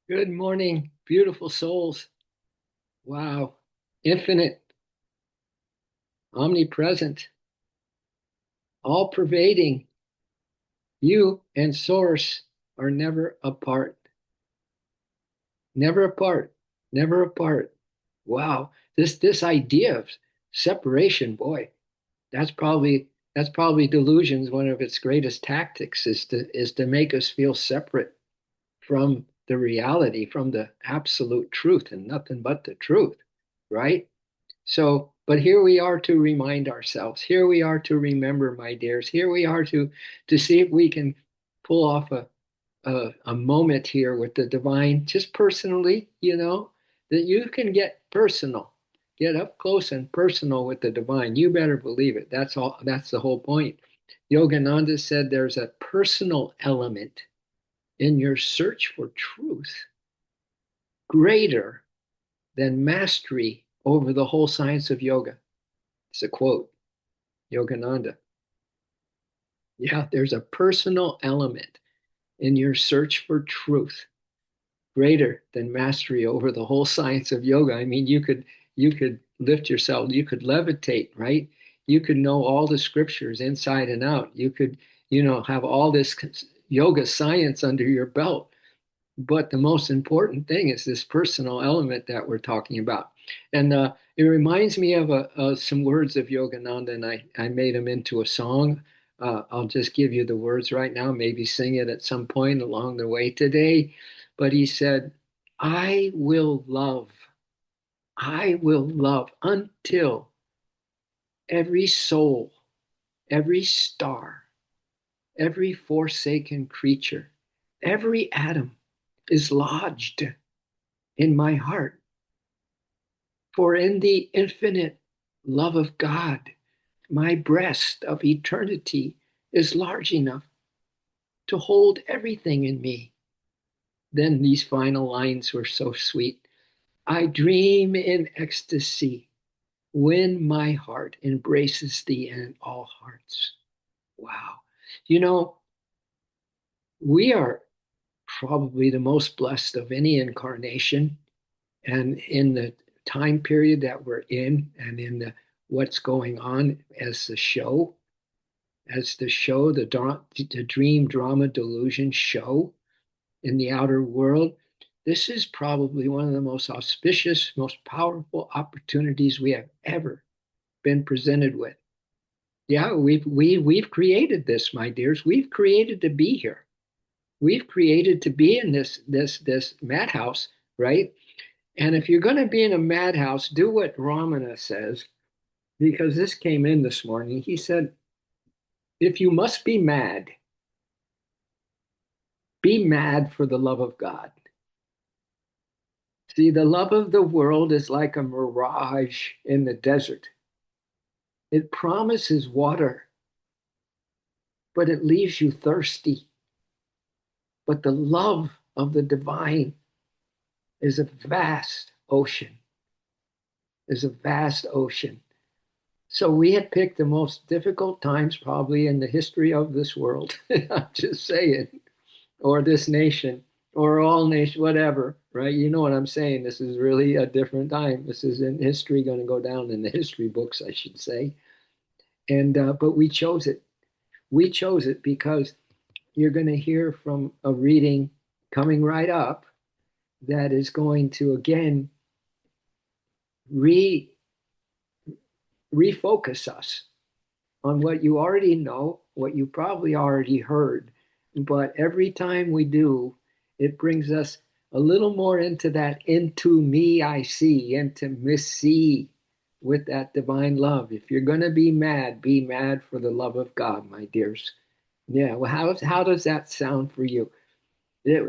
Good morning, beautiful souls. Wow. Infinite, omnipresent, all pervading. You and Source are never apart. Never apart. Never apart. Wow. This idea of separation, boy, that's probably delusion's one of its greatest tactics is to make us feel separate from the reality, from the absolute truth and nothing but the truth, right? So, but here we are to remind ourselves. Here we are to remember, my dears. Here we are to see if we can pull off a moment here with the divine, just personally, that you can get personal, get up close and personal with the divine. You better believe it. That's all. That's the whole point. Yogananda said there's a personal element in your search for truth greater than mastery over the whole science of yoga. It's a quote, Yogananda. Yeah, there's a personal element in your search for truth greater than mastery over the whole science of yoga. I mean, you could lift yourself, you could levitate, right? You could know all the scriptures inside and out. You could, have all this yoga science under your belt. But the most important thing is this personal element that we're talking about. And it reminds me of some words of Yogananda, and I made them into a song. I'll just give you the words right now, maybe sing it at some point along the way today. But he said, I will love until every soul, every star, every forsaken creature, every atom is lodged in my heart. For in the infinite love of God, my breast of eternity is large enough to hold everything in me. Then these final lines were so sweet. I dream in ecstasy when my heart embraces thee in all hearts. Wow. You know, we are probably the most blessed of any incarnation. And in the time period that we're in and in the what's going on as the show, the dream drama delusion show in the outer world, this is probably one of the most auspicious, most powerful opportunities we have ever been presented with. Yeah, we've created this, my dears. We've created to be here. We've created to be in this madhouse, right? And if you're going to be in a madhouse, do what Ramana says, because this came in this morning. He said, if you must be mad for the love of God. See, the love of the world is like a mirage in the desert. It promises water, but it leaves you thirsty. But the love of the divine is a vast ocean, is a vast ocean. So we had picked the most difficult times probably in the history of this world. I'm just saying, or this nation, or all nation, whatever, right? You know what I'm saying? This is really a different time. This is in history going to go down in the history books, I should say. And but we chose it. We chose it because you're going to hear from a reading coming right up that is going to again re refocus us on what you already know, what you probably already heard. But every time we do, it brings us a little more into that into me I see, intimacy with that divine love. If you're going to be mad for the love of God, my dears. Yeah, well, how does that sound for you?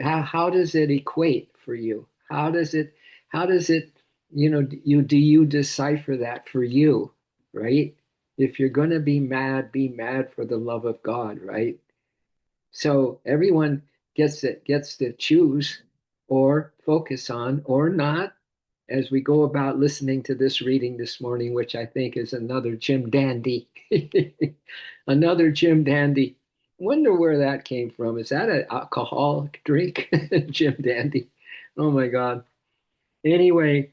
How does it equate for you? How does it, do you decipher that for you, right? If you're going to be mad for the love of God, right? So everyone gets to choose or focus on or not as we go about listening to this reading this morning, which I think is another Jim Dandy. Another Jim Dandy. Wonder where that came from. Is that an alcoholic drink, Jim Dandy? Oh my God. Anyway,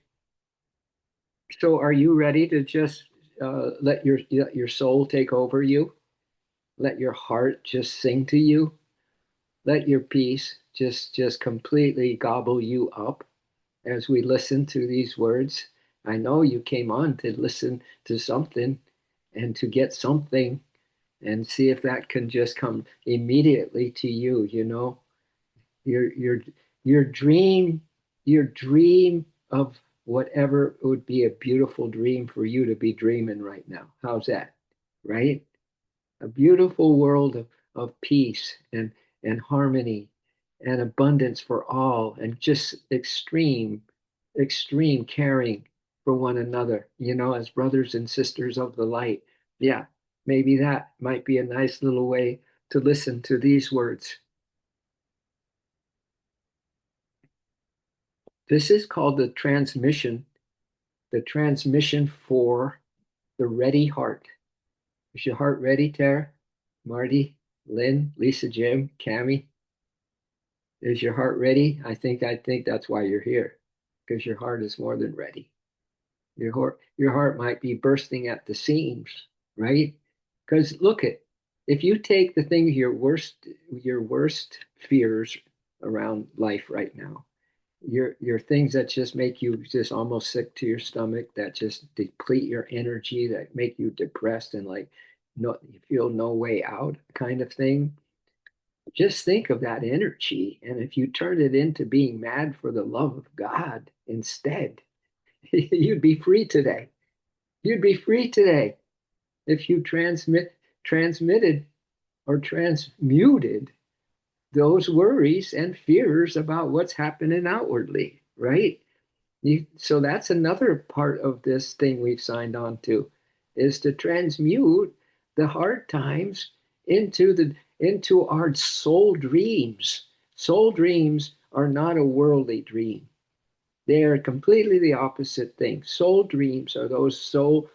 so are you ready to just let your soul take over you? Let your heart just sing to you? Let your peace just completely gobble you up as we listen to these words. I know you came on to listen to something and to get something and see if that can just come immediately to you, you know. Your your your dream of whatever would be a beautiful dream for you to be dreaming right now. How's that? Right? A beautiful world of peace and harmony and abundance for all and just extreme caring for one another, you know, as brothers and sisters of the light. Yeah, maybe that might be a nice little way to listen to these words. This is called the transmission for the ready heart. Is your heart ready, Tara? Marty, Lynn, Lisa, Jim, Cami? Is your heart ready? I think that's why you're here, because your heart is more than ready. Your heart might be bursting at the seams, right? Because look at if you take the thing your worst fears around life right now, your things that just make you just almost sick to your stomach, that just deplete your energy, that make you depressed and like no you feel no way out kind of thing. Just think of that energy, and if you turn it into being mad for the love of God instead, you'd be free today. You'd be free today if you transmitted or transmuted those worries and fears about what's happening outwardly, right? So that's another part of this thing we've signed on to, is to transmute the hard times into our soul dreams. Soul dreams are not a worldly dream. They are completely the opposite thing. Soul dreams are those soul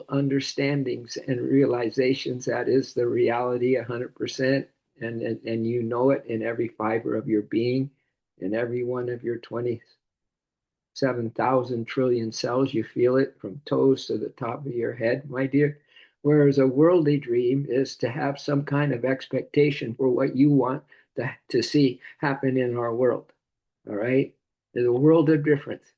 understandings and realizations that is the reality 100%, and you know it in every fiber of your being, in every one of your 27,000 trillion cells. You feel it from toes to the top of your head, my dear. Whereas a worldly dream is to have some kind of expectation for what you want to see happen in our world. All right? There's a world of difference.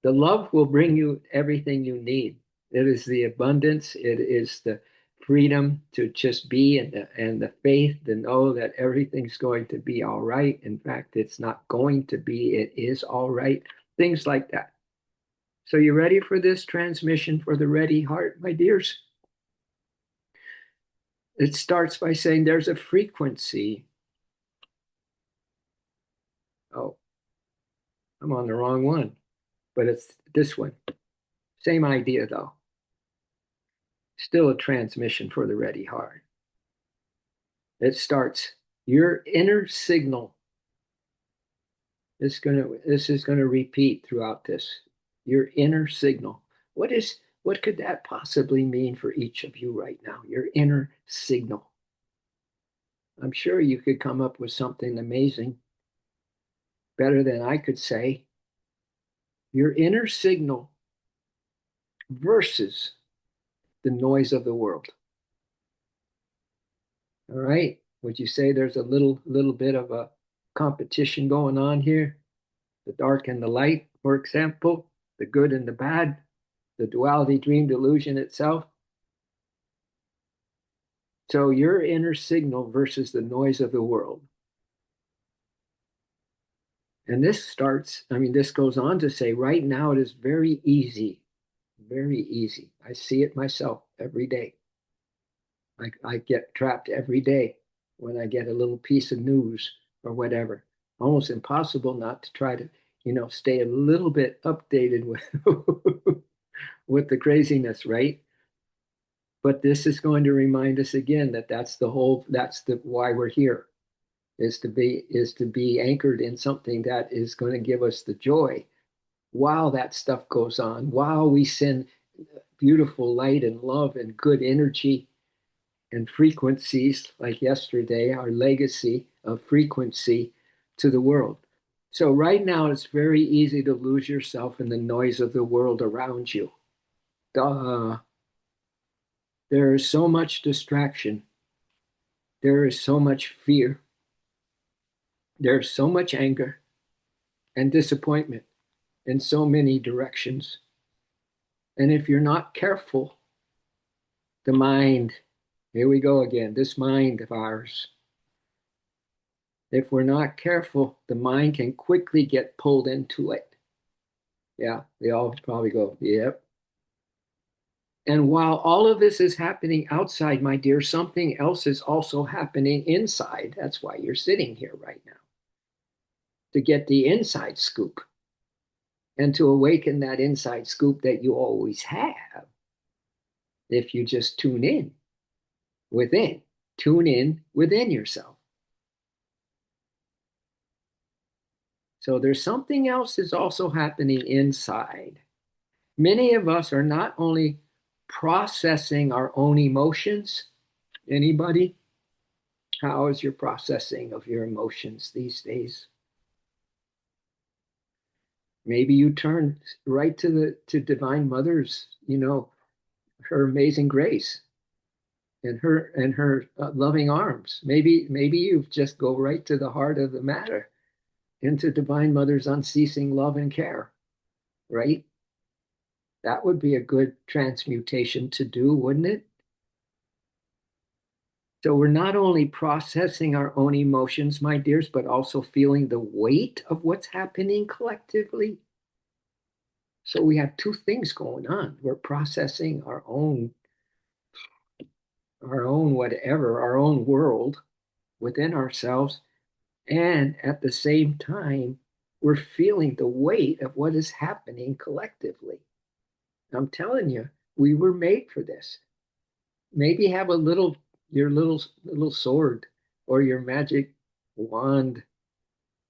The love will bring you everything you need. It is the abundance, it is the freedom to just be, and the faith to know that everything's going to be all right. In fact, it's not going to be, it is all right. Things like that. So, you ready for this transmission for the ready heart, my dears? It starts by saying there's a frequency. Oh, I'm on the wrong one, but it's this one. Same idea, though. Still a transmission for the ready heart. It starts your inner signal. This is gonna repeat throughout this. Your inner signal. What could that possibly mean for each of you right now? Your inner signal. I'm sure you could come up with something amazing, better than I could say. Your inner signal versus the noise of the world. All right. Would you say there's a little bit of a competition going on here? The dark and the light, for example, the good and the bad, the duality dream delusion itself. So your inner signal versus the noise of the world. And this goes on to say right now it is very easy, very easy. I see it myself every day. I get trapped every day when I get a little piece of news or whatever. Almost impossible not to try to, stay a little bit updated with with the craziness, right? But this is going to remind us again that that's the why we're here, is to be anchored in something that is going to give us the joy while that stuff goes on, while we send beautiful light and love and good energy and frequencies like yesterday, our legacy of frequency to the world. So right now, it's very easy to lose yourself in the noise of the world around you. Uh, there is so much distraction. There is so much fear. There's so much anger and disappointment in so many directions. And if you're not careful, the mind, here we go again, this mind of ours, if we're not careful, the mind can quickly get pulled into it. Yeah, they all probably go, yep. And while all of this is happening outside, my dear, something else is also happening inside. That's why you're sitting here right now, to get the inside scoop and to awaken that inside scoop that you always have if you just within, tune in within yourself. So there's something else is also happening inside. Many of us are not only processing our own emotions. Anybody? How is your processing of your emotions these days? Maybe you turn right to Divine Mother's, her amazing grace and her loving arms. Maybe you just go right to the heart of the matter, into Divine Mother's unceasing love and care, right? That would be a good transmutation to do, wouldn't it? So we're not only processing our own emotions, my dears, but also feeling the weight of what's happening collectively. So we have two things going on. We're processing our own whatever, our own world within ourselves, and at the same time, we're feeling the weight of what is happening collectively. I'm telling you, we were made for this. Maybe have your little sword or your magic wand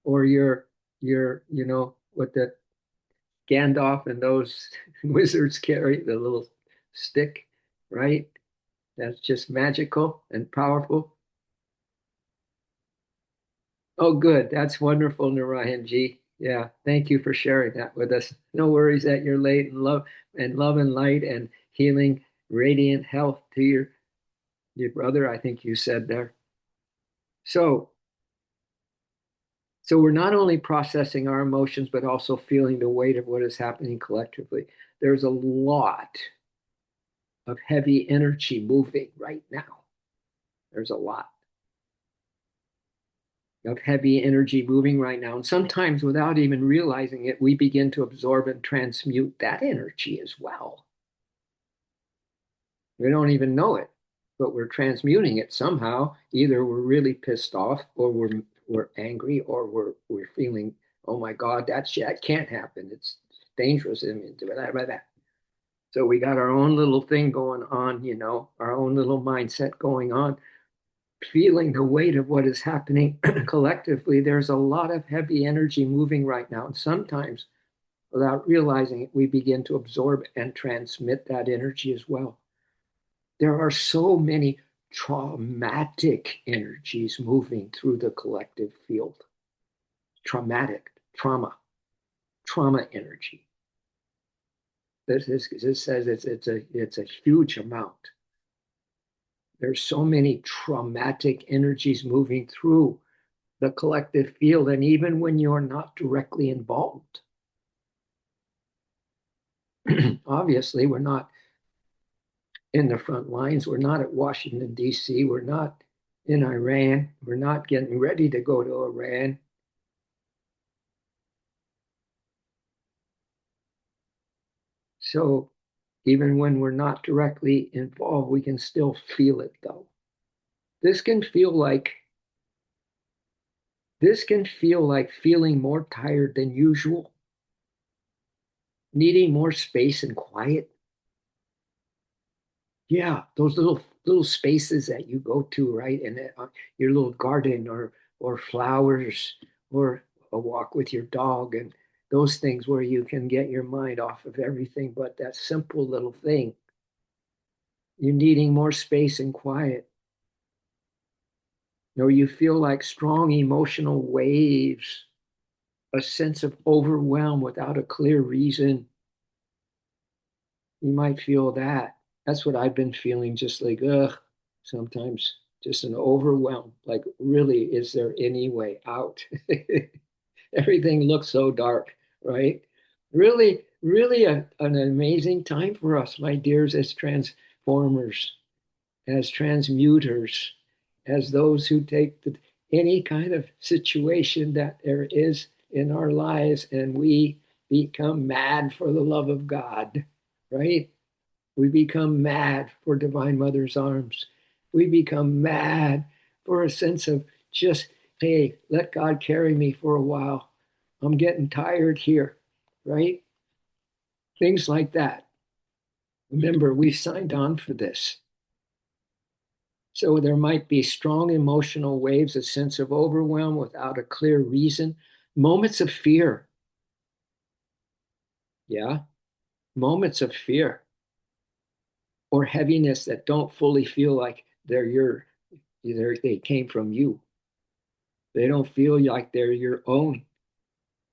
or your what the Gandalf and those wizards carry, the little stick, right? That's just magical and powerful. Oh, good. That's wonderful, Narayan Ji. Yeah, thank you for sharing that with us. No worries that you're late, and love and light and healing, radiant health to your brother, I think you said there. So so we're not only processing our emotions, but also feeling the weight of what is happening collectively. There's a lot of heavy energy moving right now. There's a lot of heavy energy moving right now. And sometimes, without even realizing it, we begin to absorb and transmute that energy as well. We don't even know it, but we're transmuting it somehow. Either we're really pissed off, or we're angry, or we're feeling, oh my God, that can't happen. It's dangerous. So we got our own little thing going on, our own little mindset going on, feeling the weight of what is happening collectively. There's a lot of heavy energy moving right now. And sometimes, without realizing it, we begin to absorb and transmit that energy as well. There are so many traumatic energies moving through the collective field. Traumatic, trauma energy. This says it's a huge amount. There's so many traumatic energies moving through the collective field, and even when you're not directly involved. Obviously, we're not in the front lines. We're not at Washington, D.C. We're not in Iran. We're not getting ready to go to Iran. So even when we're not directly involved, we can still feel it though. This can feel like this can feel like feeling more tired than usual, needing more space and quiet. Yeah, those little spaces that you go to, right? In your little garden or flowers or a walk with your dog and those things where you can get your mind off of everything but that simple little thing. You're needing more space and quiet. Or you feel like strong emotional waves a sense of overwhelm without a clear reason. You might feel that. That's what I've been feeling, just like, ugh, sometimes just an overwhelm. Like, really, is there any way out? Everything looks so dark, right? Really, really an amazing time for us, my dears, as transformers, as transmuters, as those who take any kind of situation that there is in our lives and we become mad for the love of God, right? We become mad for Divine Mother's arms. We become mad for a sense of just, hey, let God carry me for a while. I'm getting tired here, right? Things like that. Remember, we signed on for this. So there might be strong emotional waves, a sense of overwhelm without a clear reason, moments of fear. Yeah, moments of fear or heaviness that don't fully feel like they came from you. They don't feel like they're your own.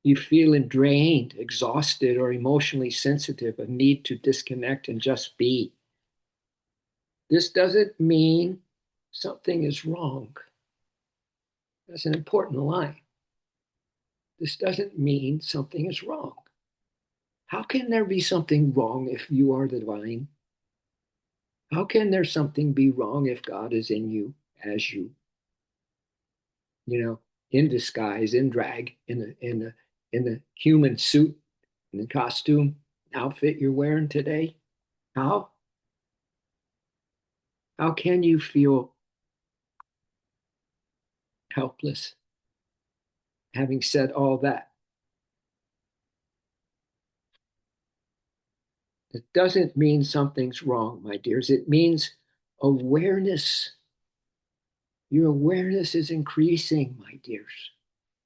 You feel drained, exhausted, or emotionally sensitive, a need to disconnect and just be. This doesn't mean something is wrong. That's an important line. This doesn't mean something is wrong. How can there be something wrong if you are divine? How can there something be wrong if God is in you as you? You know, in disguise, in drag, in the human suit, in the costume outfit you're wearing today. How how can you feel helpless having said all that? It doesn't mean something's wrong, my dears. It means awareness. Your awareness is increasing, my dears.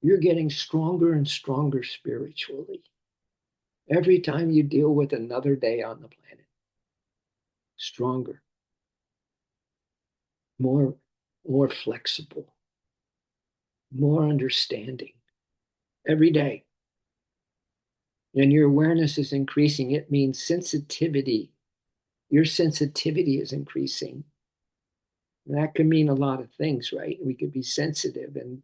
You're getting stronger and stronger spiritually every time you deal with another day on the planet. Stronger, more, more flexible, more understanding every day. And your awareness is increasing. It means sensitivity. Your sensitivity is increasing. And that can mean a lot of things, right? We could be sensitive and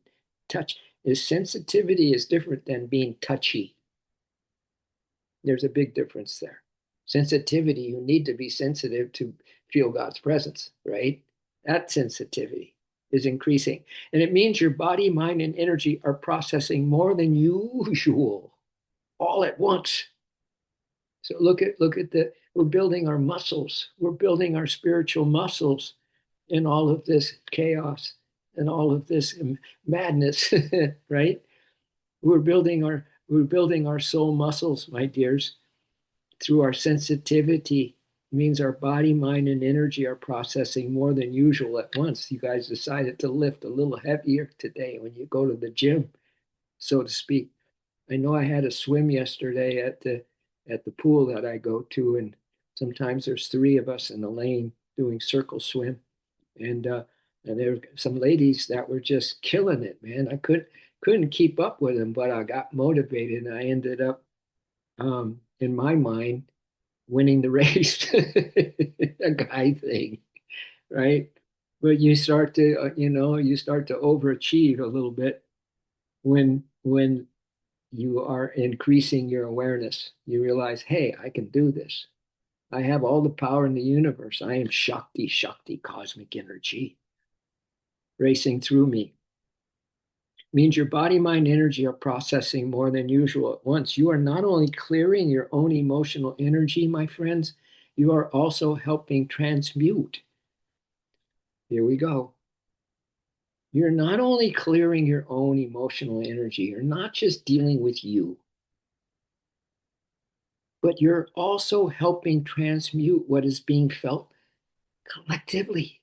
touch. Sensitivity is different than being touchy. There's a big difference there. Sensitivity, you need to be sensitive to feel God's presence, right? That sensitivity is increasing. And it means your body, mind, and energy are processing more than usual all at once. So look at we're building our muscles. We're building our spiritual muscles in all of this chaos and all of this madness, right? We're building our soul muscles, my dears, through our sensitivity. It means our body, mind, and energy are processing more than usual at once. You guys decided to lift a little heavier today when you go to the gym, so to speak. I know I had a swim yesterday at the pool that I go to, and sometimes there's three of us in the lane doing circle swim, and there were some ladies that were just killing it, man. I couldn't keep up with them, but I got motivated, and I ended up, in my mind, winning the race, a guy thing, right? But you start to overachieve a little bit when you are increasing your awareness. You realize, hey, I can do this. I have all the power in the universe. I am Shakti, Shakti, cosmic energy racing through me. Means your body, mind, energy are processing more than usual at once. You are not only clearing your own emotional energy, my friends, you are also helping transmute. Here we go. You're not only clearing your own emotional energy, you're not just dealing with you, but you're also helping transmute what is being felt collectively.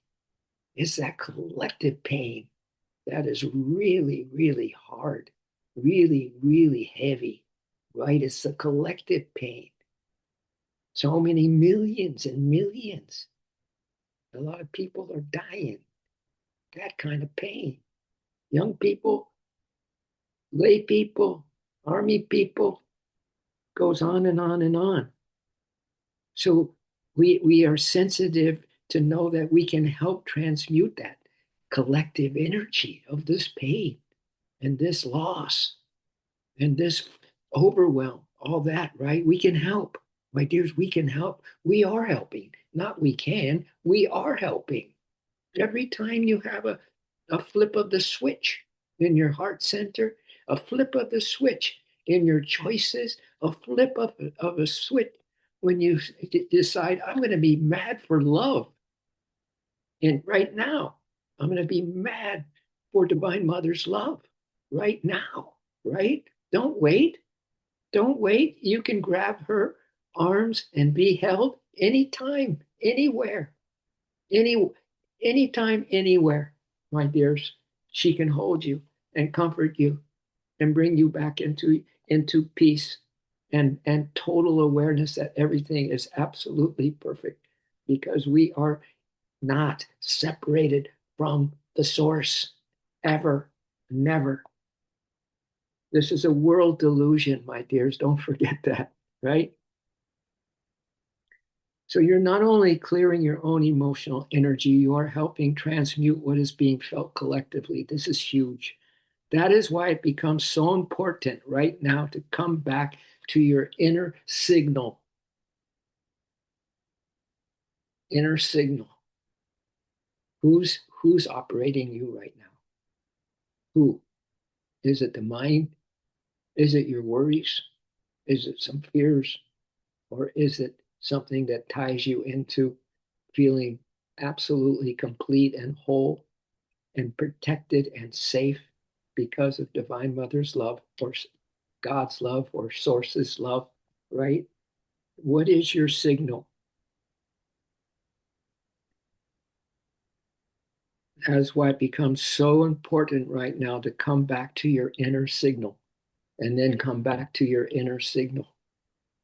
It's that collective pain that is really, really hard, really, really heavy, right? It's the collective pain. So many millions and millions. A lot of people are dying. That kind of pain. Young people, lay people, army people, goes on and on and on. So we are sensitive to know that we can help transmute that collective energy of this pain and this loss and this overwhelm, all that, right? We can help. My dears, we can help. We are helping. Not we can, we are helping. Every time you have a flip of the switch in your heart center, a flip of the switch in your choices, a flip of a switch when you decide, I'm going to be mad for love. And right now, I'm going to be mad for Divine Mother's love right now, right? Don't wait. Don't wait. You can grab her arms and be held anytime, anywhere, any anytime, anywhere, my dears. She can hold you and comfort you and bring you back into peace and total awareness that everything is absolutely perfect because we are not separated from the source ever, never. This is a world delusion, my dears. Don't forget that, right? So you're not only clearing your own emotional energy, you are helping transmute what is being felt collectively. This is huge. That is why it becomes so important right now to come back to your inner signal. Inner signal. Who's operating you right now? Who? Is it the mind? Is it your worries? Is it some fears? Or is it something that ties you into feeling absolutely complete and whole and protected and safe because of Divine Mother's love or God's love or Source's love, right? What is your signal? That's why it becomes so important right now to come back to your inner signal and then come back to your inner signal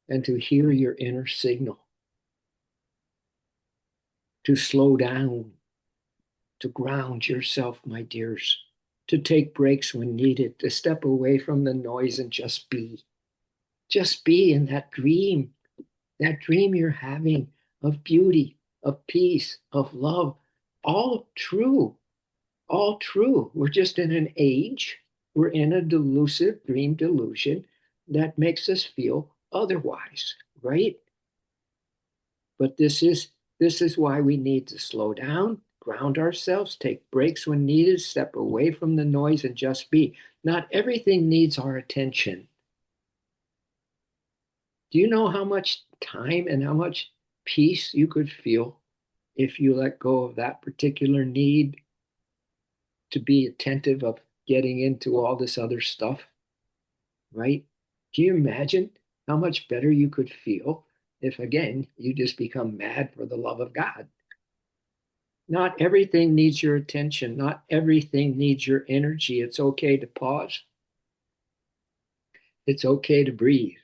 and to hear your inner signal, to slow down, to ground yourself, my dears, to take breaks when needed, to step away from the noise and just be. Just be in that dream you're having of beauty, of peace, of love, all true, all true. We're just in an age, we're in a delusive dream delusion that makes us feel otherwise, right? But this is why we need to slow down, ground ourselves, take breaks when needed, step away from the noise and just be. Not everything needs our attention. Do you know how much time and how much peace you could feel if you let go of that particular need to be attentive of getting into all this other stuff, right? Can you imagine how much better you could feel if, again, you just become mad for the love of God? Not everything needs your attention. Not everything needs your energy. It's okay to pause. It's okay to breathe.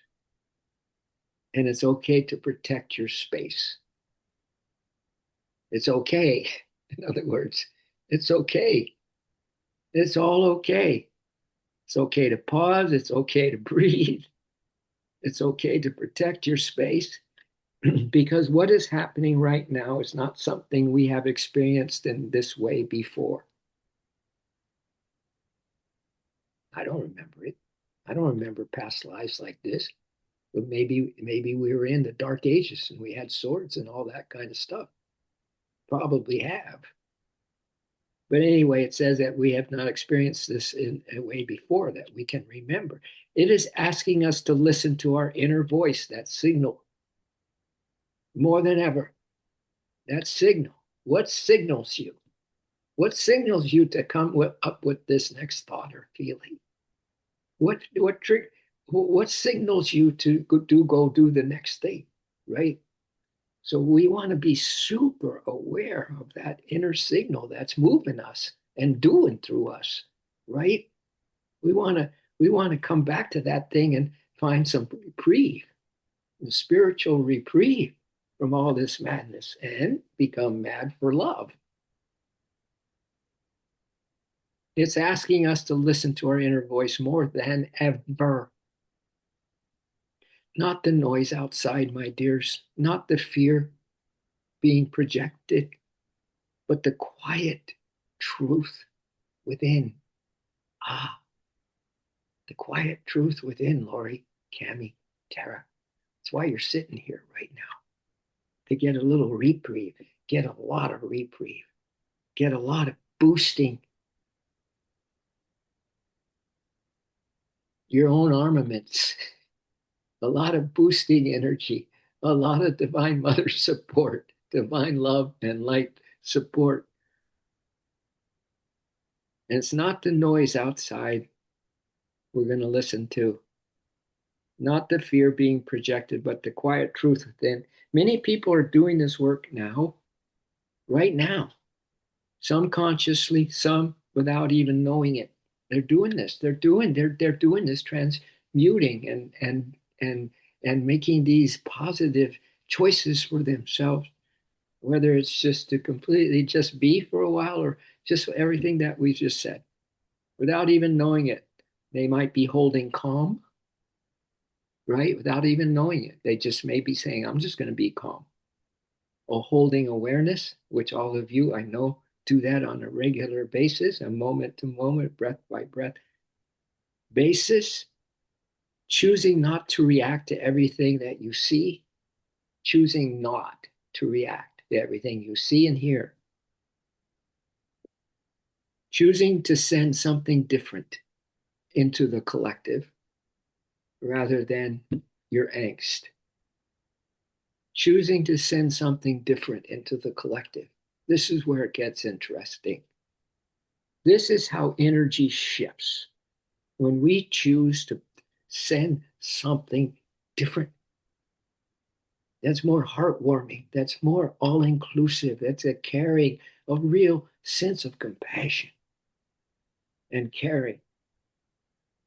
And it's okay to protect your space. It's okay. In other words, it's okay. It's all okay. It's okay to pause. It's okay to breathe. It's okay to protect your space because what is happening right now is not something we have experienced in this way before. I don't remember it. I don't remember past lives like this. But maybe we were in the dark ages and we had swords and all that kind of stuff. Probably have. But anyway, it says that we have not experienced this in a way before that we can remember. It is asking us to listen to our inner voice, that signal, more than ever. That signal. What signals you? What signals you to come up with this next thought or feeling? What trick? What signals you to go do the next thing? Right. So we want to be super aware of that inner signal that's moving us and doing through us, right? We want to we want to come back to that thing and find some reprieve, spiritual reprieve from all this madness and become mad for love. It's asking us to listen to our inner voice more than ever. Not the noise outside, my dears, not the fear being projected, but the quiet truth within. Ah, the quiet truth within, Lori, Cami, Tara. That's why you're sitting here right now. To get a little reprieve, get a lot of reprieve, get a lot of boosting your own armaments, a lot of boosting energy, a lot of Divine Mother support, divine love and light support. And it's not the noise outside we're going to listen to, not the fear being projected, but the quiet truth within. Many people are doing this work now, right now, some consciously, some without even knowing it. They're doing this. They're doing this transmuting and making these positive choices for themselves, whether it's just to completely just be for a while or just everything that we just said, without even knowing it. They might be holding calm, right? Without even knowing it. They just may be saying, I'm just going to be calm. Or holding awareness, which all of you I know do that on a regular basis, a moment to moment, breath by breath basis, choosing not to react to everything that you see, choosing not to react to everything you see and hear, choosing to send something different into the collective rather than your angst, choosing to send something different into the collective. This is where it gets interesting. This is how energy shifts. When we choose to send something different, that's more heartwarming, that's more all inclusive, that's a carrying of real sense of compassion and caring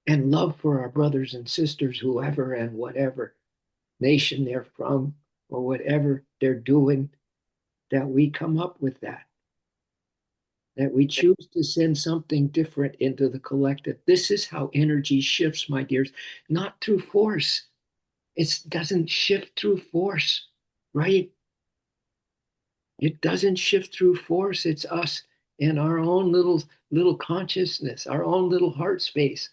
and love for our brothers and sisters, whoever and whatever nation they're from or whatever they're doing, that we come up with that we choose to send something different into the collective. This is how energy shifts, my dears, not through force. It doesn't shift through force, right? It doesn't shift through force. It's us in our own little consciousness, our own little heart space.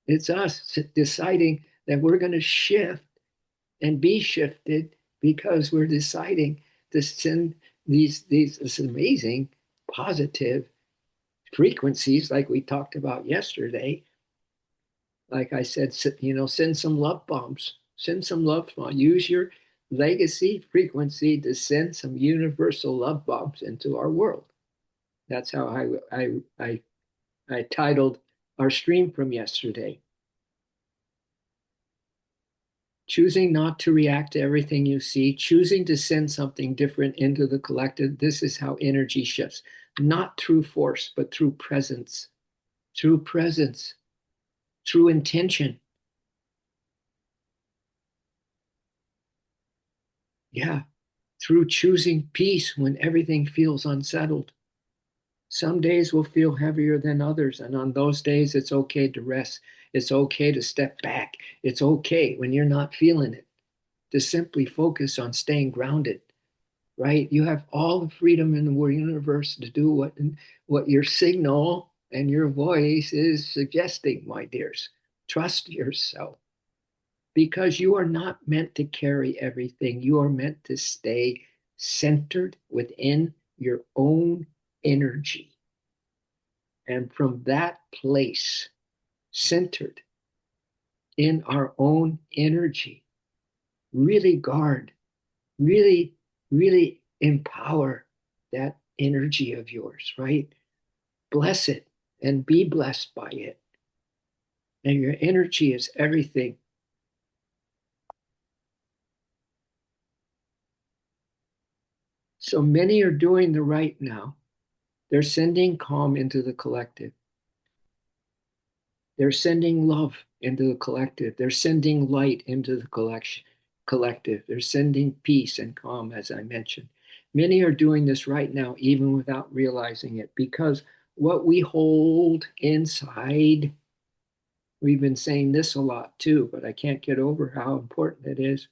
It's us deciding that we're going to shift and be shifted because we're deciding to send these this amazing positive frequencies like we talked about yesterday. Like I said, send some love bombs, send some love bombs. Use your legacy frequency to send some universal love bombs into our world. That's how I titled our stream from yesterday. Choosing not to react to everything you see, choosing to send something different into the collective. This is how energy shifts, not through force, but through presence, through presence, through intention. Yeah, through choosing peace when everything feels unsettled. Some days will feel heavier than others, and on those days, it's okay to rest. It's okay to step back. It's okay when you're not feeling it to simply focus on staying grounded, right? You have all the freedom in the universe to do what your signal and your voice is suggesting, my dears. Trust yourself because you are not meant to carry everything. You are meant to stay centered within your own energy. And from that place, centered in our own energy, really guard, really, really empower that energy of yours, right? Bless it and be blessed by it. And your energy is everything. So many are doing the right now. They're sending calm into the collective. They're sending love into the collective. They're sending light into the collective. They're sending peace and calm, as I mentioned. Many are doing this right now, even without realizing it, because what we hold inside we've been saying this a lot too, but I can't get over how important it is.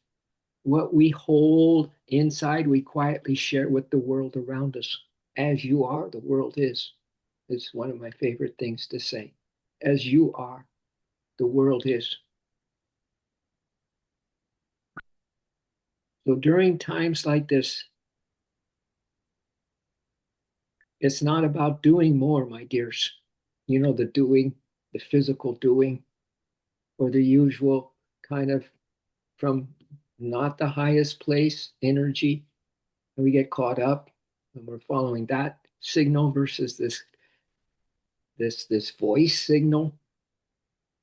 What we hold inside, we quietly share with the world around us. As you are, the world is one of my favorite things to say. As you are, the world is. So during times like this, it's not about doing more, my dears. You know, the doing, the physical doing, or the usual kind of from not the highest place energy. And we get caught up and we're following that signal versus this voice signal,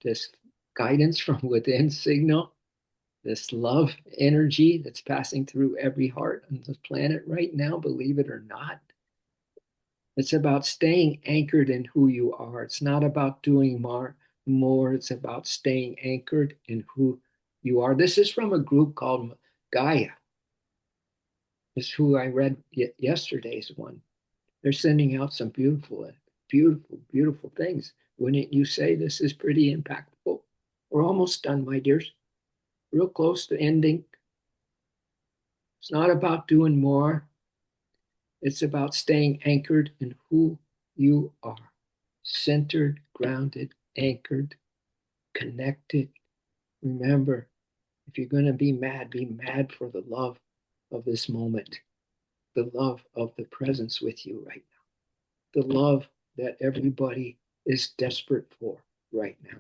this guidance from within signal, this love energy that's passing through every heart on the planet right now, believe it or not. It's about staying anchored in who you are. It's not about doing more. It's about staying anchored in who you are. This is from a group called Gaia. This is who I read yesterday's one. They're sending out some beautiful, beautiful, beautiful things. Wouldn't you say this is pretty impactful? We're almost done, my dears. Real close to ending. It's not about doing more. It's about staying anchored in who you are. Centered, grounded, anchored, connected. Remember, if you're going to be mad for the love of this moment, the love of the presence with you right now, the love that everybody is desperate for right now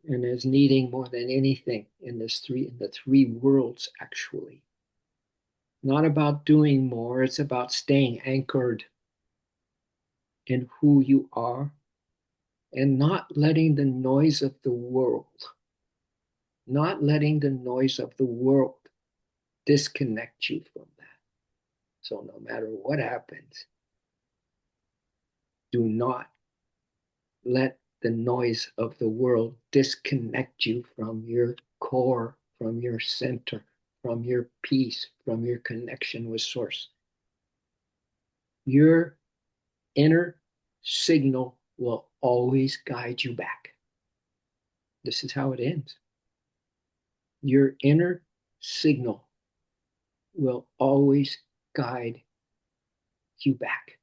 and is needing more than anything in the three worlds actually. Not about doing more, it's about staying anchored in who you are and not letting the noise of the world, not letting the noise of the world disconnect you from that. So no matter what happens, do not let the noise of the world disconnect you from your core, from your center, from your peace, from your connection with source. Your inner signal will always guide you back. This is how it ends. Your inner signal will always guide you back.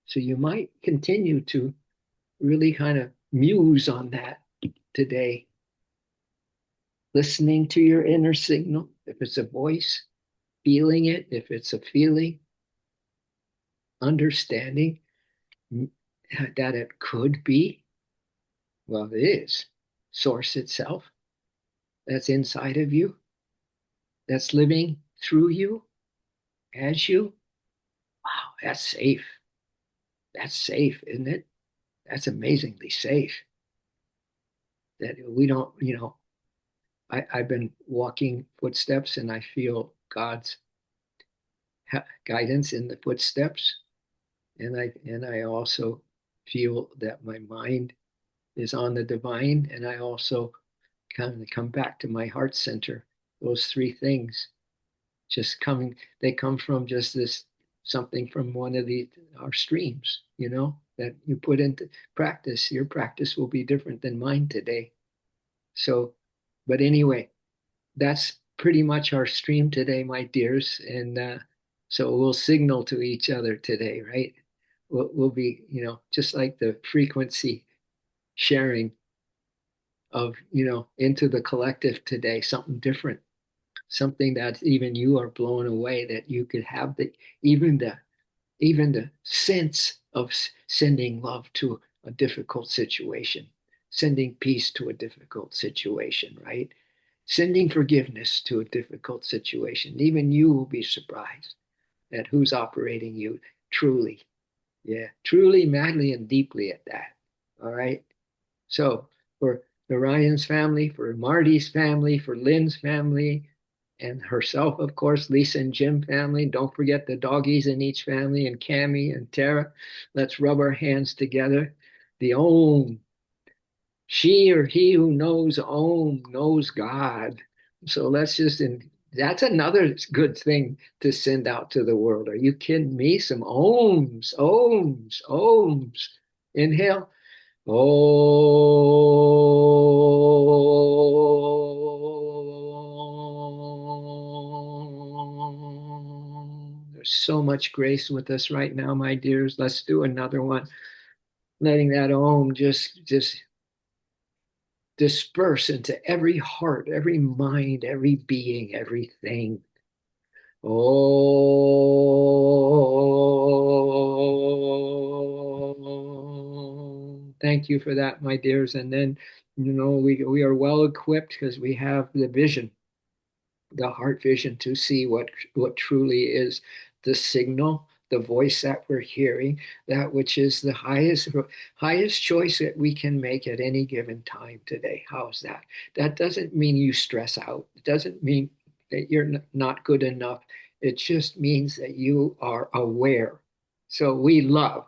So you might continue to really kind of muse on that today, listening to your inner signal. If it's a voice, feeling it. If it's a feeling, understanding that it could be, well, it is source itself that's inside of you, that's living through you, as you. Wow, that's safe. That's safe, isn't it? That's amazingly safe. That we don't, I've been walking footsteps and I feel God's guidance in the footsteps. And I also feel that my mind is on the divine. And I also kind of come back to my heart center. Those three things just coming, they come from just this something from one of our streams, that you put into practice. Your practice will be different than mine today. So, but anyway, that's pretty much our stream today, my dears. And so we'll signal to each other today, right? We'll be, just like the frequency sharing of, into the collective today, something different, something that even you are blown away that you could have even the even the sense of sending love to a difficult situation, sending peace to a difficult situation, right? Sending forgiveness to a difficult situation. Even you will be surprised at who's operating you truly. Yeah, truly, madly, and deeply at that. All right. So for Ryan's family, for Marty's family, for Lynn's family, and herself, of course, Lisa and Jim family. Don't forget the doggies in each family, and Cami and Tara. Let's rub our hands together. The Om. She or he who knows Om knows God. So let's just, that's another good thing to send out to the world. Are you kidding me? Some Oms, Oms, Oms. Inhale. Oh, there's so much grace with us right now, my dears. Let's do another one. Letting that Om just disperse into every heart, every mind, every being, everything. Oh, thank you for that, my dears. And then, we are well equipped because we have the vision, the heart vision to see what truly is the signal, the voice that we're hearing, that which is the highest choice that we can make at any given time today. How's that? That doesn't mean you stress out. It doesn't mean that you're not good enough. It just means that you are aware. So we love.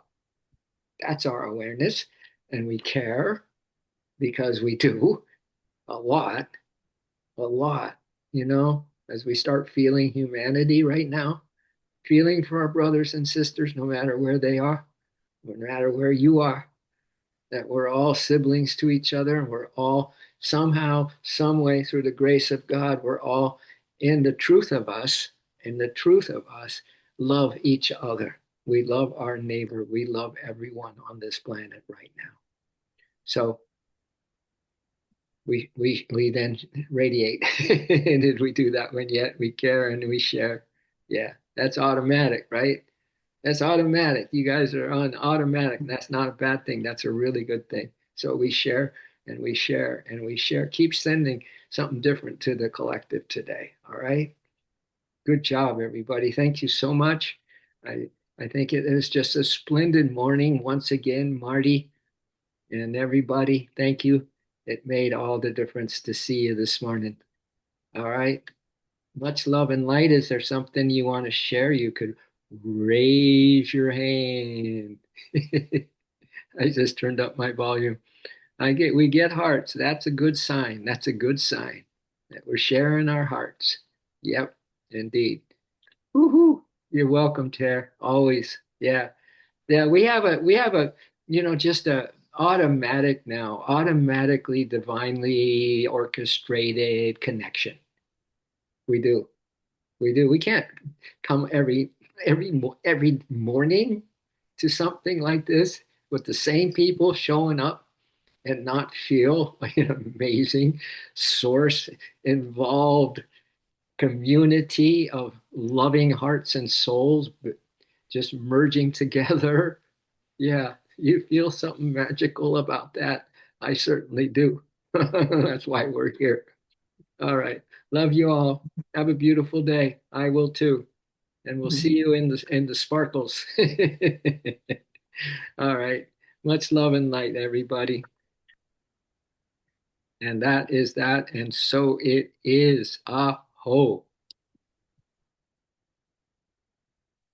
That's our awareness, and we care because we do a lot, a lot, as we start feeling humanity right now, feeling for our brothers and sisters, no matter where they are, no matter where you are, that we're all siblings to each other, and we're all somehow, some way, through the grace of God, we're all in the truth of us, in the truth of us, love each other. We love our neighbor. We love everyone on this planet right now. So we then radiate. And did we do that one yet? We care and we share. Yeah, that's automatic, right? That's automatic. You guys are on automatic. And that's not a bad thing. That's a really good thing. So we share and we share and we share. Keep sending something different to the collective today. All right. Good job, everybody. Thank you so much. I I think it is just a splendid morning once again, Marty and everybody. Thank you. It made all the difference to see you this morning. All right. Much love and light. Is there something you want to share? You could raise your hand. I just turned up my volume. We get hearts. That's a good sign. That's a good sign that we're sharing our hearts. Yep, indeed. Woohoo! You're welcome, Tara. Always. Yeah. Yeah, we have a just a automatic now, automatically divinely orchestrated connection. We do. We do. We can't come every morning to something like this with the same people showing up and not feel like an amazing source involved community of loving hearts and souls just merging together. Yeah, you feel something magical about that. I certainly do. That's why we're here. All right. Love you all. Have a beautiful day. I will too. And we'll see you in the sparkles. All right. Much love and light, everybody. And that is that. And so it is. Aho.